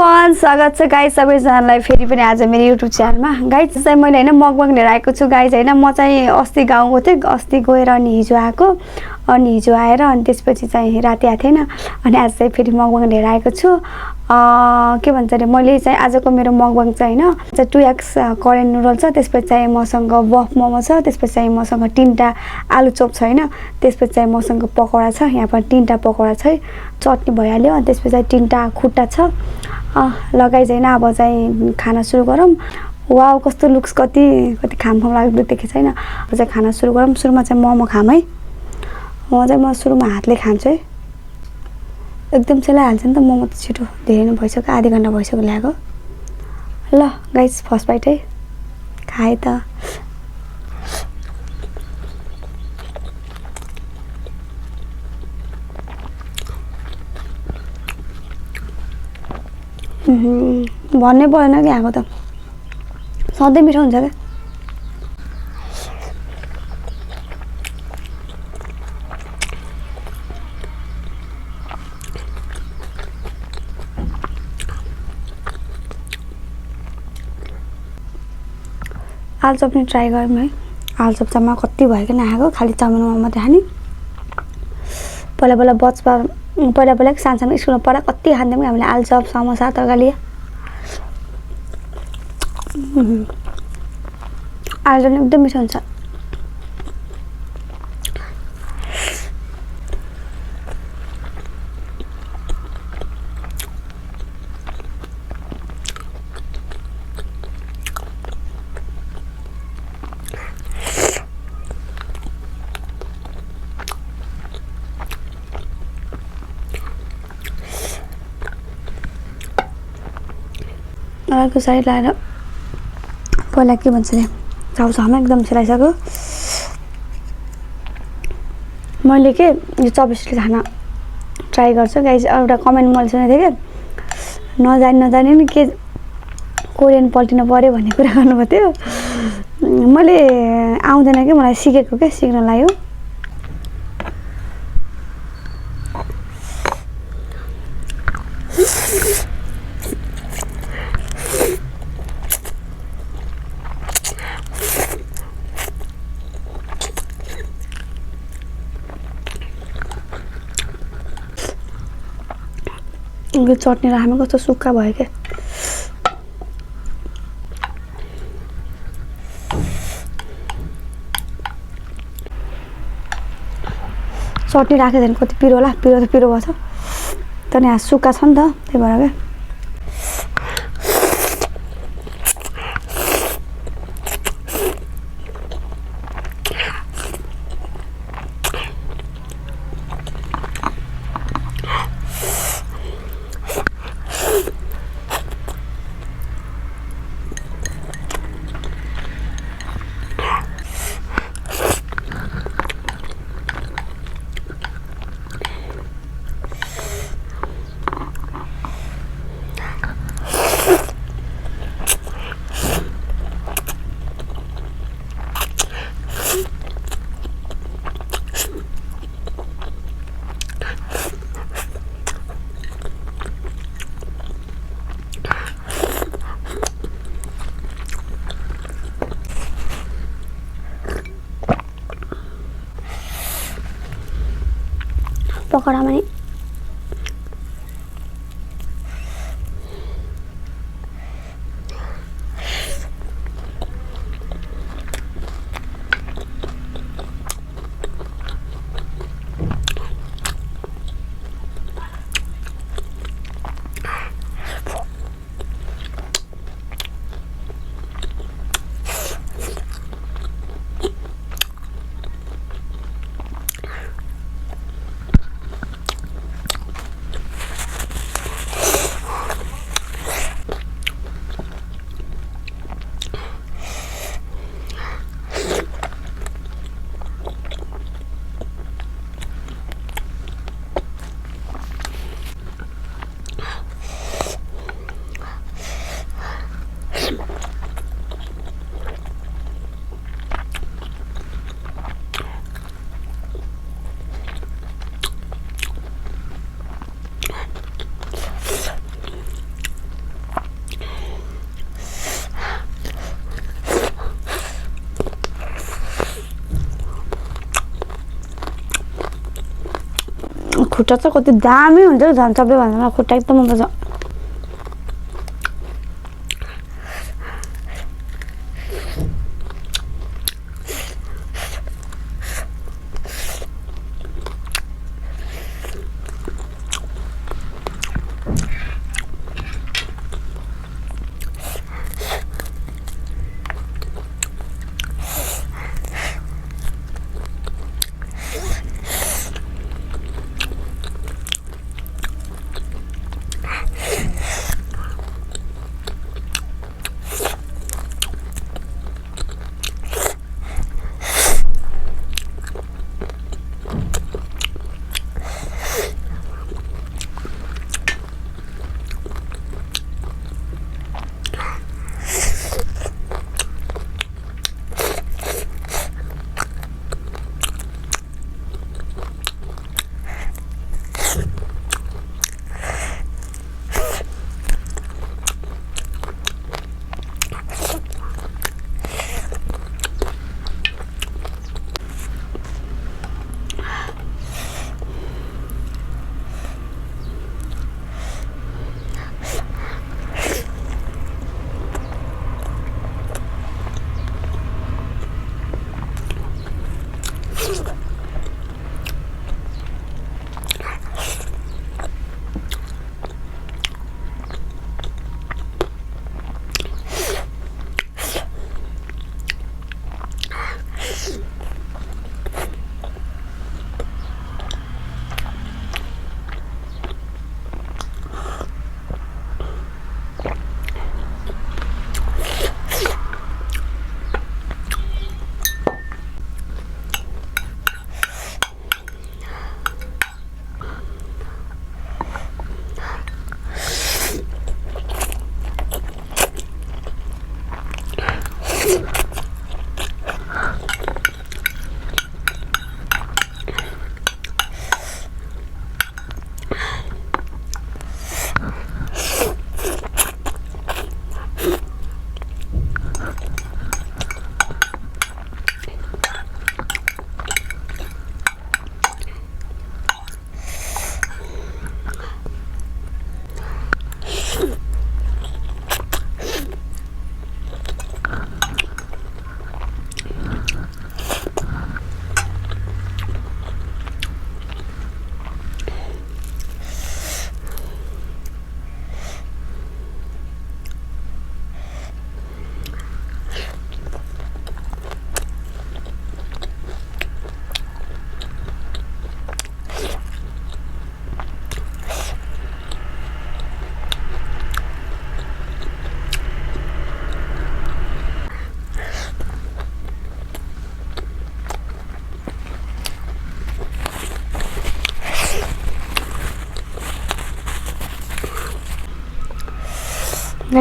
Everyone स्वागत छ guys सबैजनालाई फेरि पनि आज मेरो युट्युब च्यानलमा गाइस चाहिँ मैले हैन मकबङ लिएर आएको छु गाइस हैन म चाहिँ अस्ति गाउँ गएको थिएँ अस्ति गएर अनि हिजो आएको अनि हिजो आएर अनि त्यसपछि चाहिँ राति आएको थिएन अनि आज चाहिँ फेरि मकबङ लिएर आएको छु के भन्छ रे मैले चाहिँ आजको मेरो मकबङ चाहिँ हैन 2x कोरियन नुडल छ त्यसपछि चाहिँ मसँग बफ मोमो छ त्यसपछि चाहिँ मसँग 3टा आलु चप छ हैन त्यसपछि चाहिँ मसँग पकौडा छ यहाँ पनि 3टा पकौडा छ चटनी भइहाल्यो अनि त्यसपछि चाहिँ 3टा खुट्टा छ लगाइ छैन अब चाहिँ खाना सुरु गरौँ वाउ कस्तो लुक्स कति खाम लाग्दो देखे छैन अब चाहिँ खाना सुरु गरौँ सुरुमा चाहिँ मोमो खाम है म सुरुमा हातले खान्छु है एकदम चलाइहाल्छ नि त मोमो त छिटो धेरै नै भइसक्यो आधा घण्टा भइसक्यो ल्याएको ल गाइस फर्स्ट बाइट है खाए त भन्नै परेन कि आएको त सधैँ मिठो हुन्छ क्या आलु चप नि ट्राई गरौँ है आलु चप चाहिँ कति भयो कि नआएको खालि चाउमिनमा मात्रै खाने पहिला पहिला सानो स्कुलमा पढा कति खान्थ्यौँ कि हामीले आलु चप समोसा तरकारी आलु चप एकदम मिठो हुन्छ अर्को साइड लाएर पहिला के भन्छ नि चाउचाउमा एकदम सेलाइसक्यो मैले के यो चपस्टिकले खाना ट्राई गर्छु गाइस एउटा कमेन्ट मैले सुनेको थिएँ कि नजाने नि के कोरियन पल्टिनु पर्यो भन्ने कुरा गर्नुभएको थियो मैले आउँदैन कि मलाई सिकेको क्या सिक्न लाग्यो यो चटनी राख्नु कस्तो सुक्खा भयो क्या चटनी राखेको छैन कति पिरो होला पिरो त पिरो भएछ तर यहाँ सुक्खा छ नि त त्यही भएर क्या पकौडामा नि खुट्टा चाहिँ कति दामी हुन्छ झन् सबैभन्दा खुट्टा एकदम मन पर्छ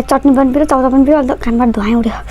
चटनी पनि पिरो चौदा पनि पिरो अहिले त खानबाट धुवाइ उड्यो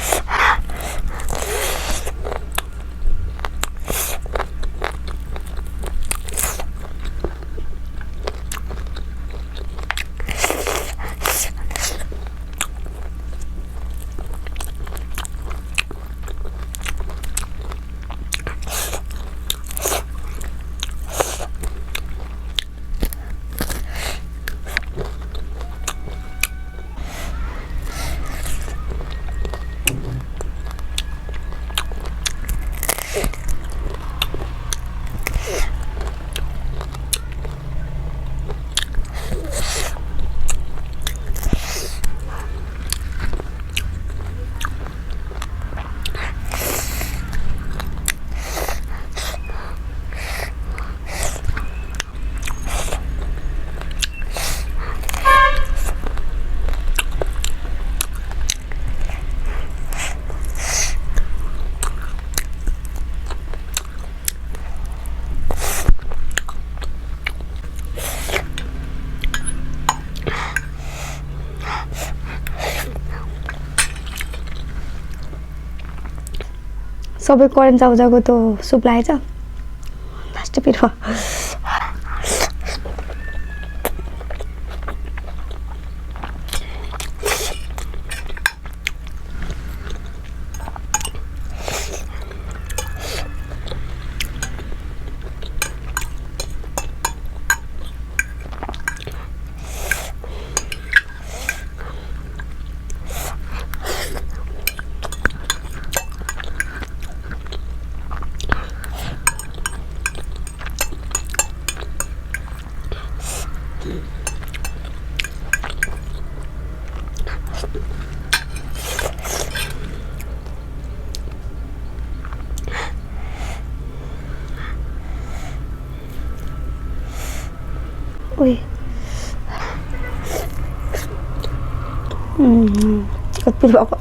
सबै करेन्ट चाउचाउको त्यो सुप लागेछ लास्ट पिरो ओइ कति भएको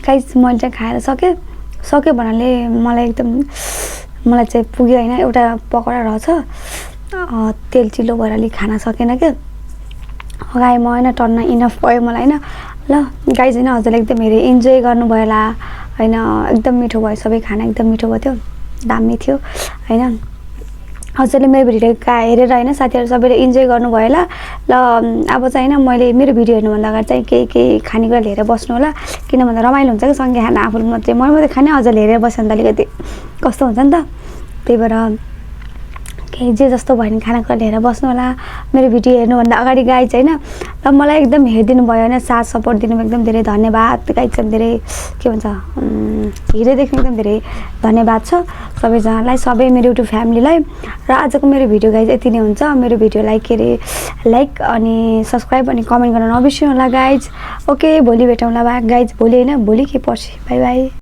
गाइस मैले चाहिँ खाएर सके भन्नाले मलाई मलाई चाहिँ पुग्यो हैन। एउटा पकोडा रहेछ तेल चिल्लो भएर अलि खाना सकेन के अगाइ म हैन टन्न इनफ भयो मलाई हैन। ल गाइस हैन हजुरले एकदम हेरे इन्जोय गर्नुभयो होला हैन। एकदम मिठो भयो, सबै खाना एकदम मिठो भयो, थियो दामी थियो हैन। हजुरले मेरो भिडियो हेरेर हैन साथीहरु सबैले इन्जोय गर्नुभयो होला। ल अब चाहिँ हैन मैले मेरो भिडियो हेर्नुभन्दा अगाडि चाहिँ केही खानेकुरा लिएर बस्नु होला, किन भन्दा रमाइलो हुन्छ कि सँगै खाना। आफूले मात्रै खाने हजुरले हेरेर बस्यो भने त अलिकति कस्तो हुन्छ नि त। त्यही भएर केही जे जस्तो भयो नि खानाकुरा लिएर बस्नु होला मेरो भिडियो हेर्नुभन्दा अगाडि गाइज हैन। र मलाई एकदम हेरिदिनु भयो हैन, साथ सपोर्ट दिनु एकदम धेरै धन्यवाद गाइज। धेरै के भन्छ हृदयदेखि एकदम धेरै धन्यवाद छ सबैजनालाई, सबै मेरो युट्युब फ्यामिलीलाई। र आजको मेरो भिडियो गाइज यति नै हुन्छ। मेरो भिडियोलाई लाइक अनि सब्स्क्राइब अनि कमेन्ट गर्न नबिर्सिनु होला गाइज। ओके भोलि भेटौँला गाइज, भोलि हैन भोलि के पर्सि। Bye bye.